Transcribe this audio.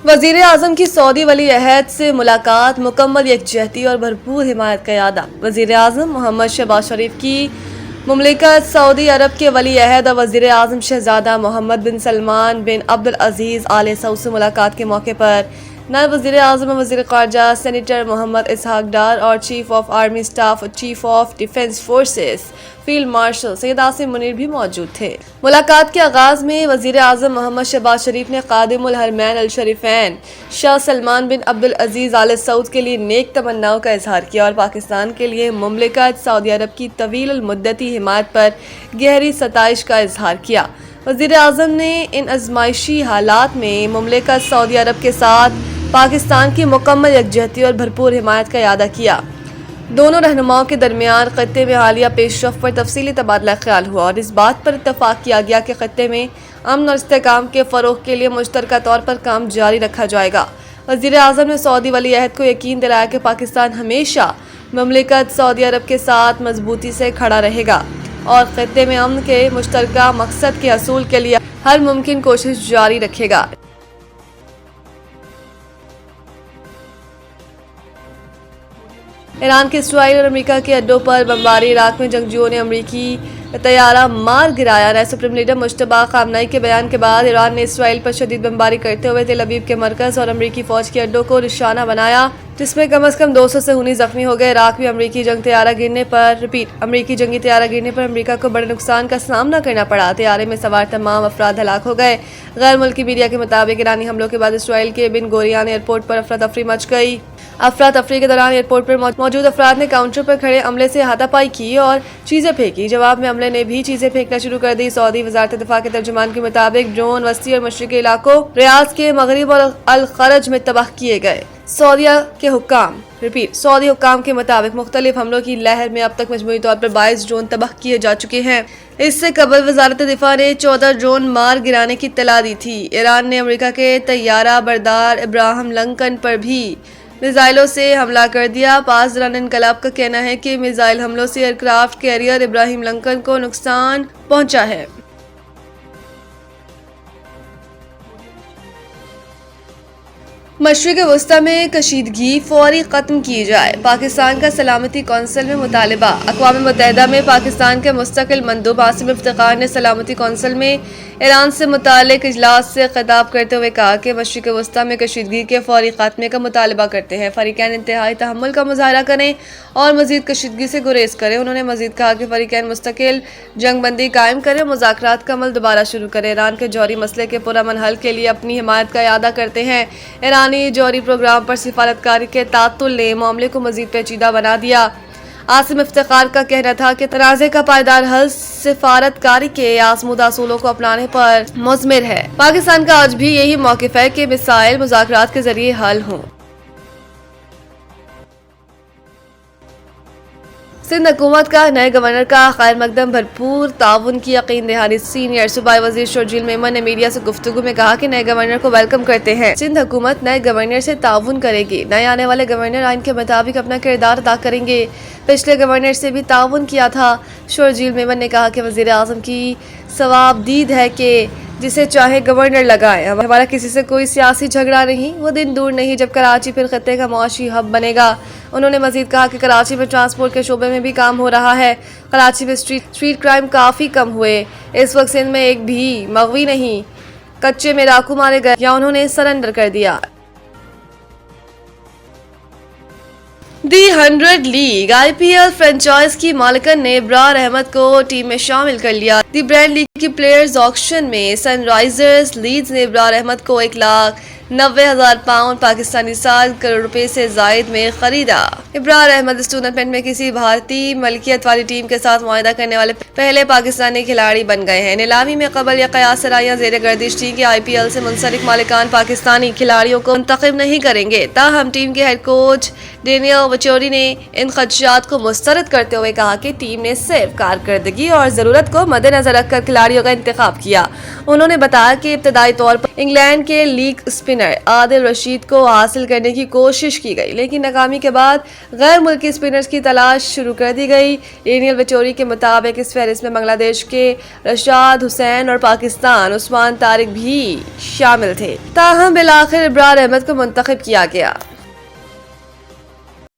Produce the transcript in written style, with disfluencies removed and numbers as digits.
وزیر اعظم کی سعودی ولی عہد سے ملاقات، مکمل یکجہتی اور بھرپور حمایت کا اعادہ۔ وزیر اعظم محمد شہباز شریف کی مملکت سعودی عرب کے ولی عہد اور وزیر اعظم شہزادہ محمد بن سلمان بن عبدالعزیز آل سعود سے ملاقات کے موقع پر نائب وزیر اعظم اور وزیر خارجہ سینیٹر محمد اسحاق ڈار اور chief of army staff, chief of defence forces field marshal Syed Asim Munir بھی موجود تھے۔ ملاقات کے آغاز میں وزیر اعظم محمد شہباز شریف نے خادم الحرمین الشریفین شاہ سلمان بن عبدالعزیز آل سعود کے لیے نیک تمناؤں کا اظہار کیا اور پاکستان کے لیے مملکت سعودی عرب کی طویل المدتی حمایت پر گہری ستائش کا اظہار کیا۔ وزیر اعظم نے ان ازمائشی حالات میں مملکت سعودی عرب کے ساتھ پاکستان کی مکمل یکجہتی اور بھرپور حمایت کا اعادہ کیا۔ دونوں رہنماؤں کے درمیان خطے میں حالیہ پیش رفت پر تفصیلی تبادلہ خیال ہوا اور اس بات پر اتفاق کیا گیا کہ خطے میں امن اور استحکام کے فروغ کے لیے مشترکہ طور پر کام جاری رکھا جائے گا۔ وزیر اعظم نے سعودی ولی عہد کو یقین دلایا کہ پاکستان ہمیشہ مملکت سعودی عرب کے ساتھ مضبوطی سے کھڑا رہے گا اور خطے میں امن کے مشترکہ مقصد کے حصول کے لیے ہر ممکن کوشش جاری رکھے گا۔ ایران کے اسرائیل اور امریکہ کے اڈوں پر بمباری، عراق میں جنگجوؤں نے امریکی طیارہ مار گرایا۔ نئے سپریم لیڈر مجتبیٰ خامنئی کے بیان کے بعد ایران نے اسرائیل پر شدید بمباری کرتے ہوئے تل ابیب کے مرکز اور امریکی فوج کے اڈوں کو نشانہ بنایا، جس میں کم از کم 200 سے 19 زخمی ہو گئے۔ عراق میں امریکی جنگی طیارہ گرنے پر امریکہ کو بڑے نقصان کا سامنا کرنا پڑا۔ طیارے میں سوار تمام افراد ہلاک ہو گئے۔ غیر ملکی میڈیا کے مطابق ایرانی حملوں کے بعد اسرائیل کے بن گوریان ایئرپورٹ پر افراتفری مچ گئی۔ افراتفری کے دوران ایئرپورٹ پر موجود افراد نے کاؤنٹر پر کھڑے عملے سے ہاتھا پائی کی اور چیزیں پھینکی۔ جواب میں عملے نے بھی چیزیں پھینکنا شروع کر دی۔ سعودی وزارت دفاع کے ترجمان کے مطابق ڈرون وسطی اور مشرقی علاقوں، ریاض کے مغرب اور الخرج میں تباہ کیے گئے۔ سعودی حکام کے مطابق مختلف حملوں کی لہر میں اب تک مجموعی طور پر 22 ڈرون تباہ کیے جا چکے ہیں۔ اس سے قبل وزارت دفاع نے 14 ڈرون مار گرانے کی اطلاع دی تھی۔ ایران نے امریکہ کے طیارہ بردار ابراہیم لنکن پر بھی میزائلوں سے حملہ کر دیا۔ پاسداران انقلاب کا کہنا ہے کہ میزائل حملوں سے ایئرکرافٹ کیریئر ابراہیم لنکن کو نقصان پہنچا ہے۔ مشرق وسطی میں کشیدگی فوری ختم کی جائے، پاکستان کا سلامتی کونسل میں مطالبہ۔ اقوام متحدہ میں پاکستان کے مستقل مندوب عاصم افتخار نے سلامتی کونسل میں ایران سے متعلق اجلاس سے خطاب کرتے ہوئے کہا کہ مشرق وسطی میں کشیدگی کے فوری خاتمے کا مطالبہ کرتے ہیں۔ فریقین انتہائی تحمل کا مظاہرہ کریں اور مزید کشیدگی سے گریز کریں۔ انہوں نے مزید کہا کہ فریقین مستقل جنگ بندی قائم کریں اور مذاکرات کا عمل دوبارہ شروع کریں۔ ایران کے جوہری مسئلے کے پرامن حل کے لیے اپنی حمایت کا اعادہ کرتے ہیں۔ ایرانی جوہری پروگرام پر سفارتکاری کے تعطل نے معاملے کو مزید پیچیدہ بنا دیا۔ عاصم افتخار کا کہنا تھا کہ تنازع کا پائیدار حل سفارتکاری کے آزمودہ اصولوں کو اپنانے پر مضمر ہے۔ پاکستان کا آج بھی یہی موقف ہے کہ مسائل مذاکرات کے ذریعے حل ہوں۔ سندھ حکومت کا نئے گورنر کا خیر مقدم بھرپور تعاون کی یقین دہانی۔ سینئر صوبائی وزیر شرجیل میمن نے میڈیا سے گفتگو میں کہا کہ نئے گورنر کو ویلکم کرتے ہیں۔ سندھ حکومت نئے گورنر سے تعاون کرے گی۔ نئے آنے والے گورنر آئین کے مطابق اپنا کردار ادا کریں گے۔ پچھلے گورنر سے بھی تعاون کیا تھا۔ شرجیل میمن نے کہا کہ وزیر اعظم کی صوابدید ہے کہ جسے چاہے گورنر لگائیں، ہمارا کسی سے کوئی سیاسی جھگڑا نہیں۔ وہ دن دور نہیں جب کراچی پھر خطے کا معاشی ہب بنے گا۔ انہوں نے مزید کہا کہ کراچی میں ٹرانسپورٹ کے شعبے میں بھی کام ہو رہا ہے۔ کراچی میں اسٹریٹ کرائم کافی کم ہوئے۔ اس وقت سندھ میں ایک بھی مغوی نہیں، کچے میں ڈاکو مارے گئے یا انہوں نے سرنڈر کر دیا۔ دی 100 لیگ IPL فرنچائز کی مالکن نے ابرار احمد کو ٹیم میں شامل کر لیا۔ دی برینڈ لیگ کی پلیئرز آکشن میں سن رائزرز لیڈز نے ابرار احمد کو 1,90,000 پاؤنڈ پاکستانی 7 کروڑ روپے سے زائد میں خریدا۔ ابرار احمد اس ٹورنامنٹ میں کسی بھارتی ملکیت والی ٹیم کے ساتھ معاہدہ کرنے والے پہلے پاکستانی کھلاڑی بن گئے ہیں۔ نیلامی میں قبل یا قیاس سرایاں زیر گردش تھی کہ IPL سے منسلک مالکان پاکستانی کھلاڑیوں کو منتخب نہیں کریں گے۔ تاہم ٹیم کے ہیڈ کوچ ڈینیل وچوری نے ان خدشات کو مسترد کرتے ہوئے کہا کہ ٹیم نے صرف کارکردگی اور ضرورت کو مد نظر رکھ کر کھلاڑیوں کا انتخاب کیا۔ انہوں نے بتایا کہ ابتدائی طور پر انگلینڈ کے لیگ اسپنر اسپنر عادل رشید کو حاصل کرنے کی کوشش کی گئی، لیکن ناکامی کے بعد غیر ملکی اسپنرز کی تلاش شروع کر دی گئی۔ ڈینیل ویٹوری کے مطابق اس فہرست میں بنگلہ دیش کے رشاد حسین اور پاکستان عثمان طارق بھی شامل تھے، تاہم بالآخر ابرار احمد کو منتخب کیا گیا۔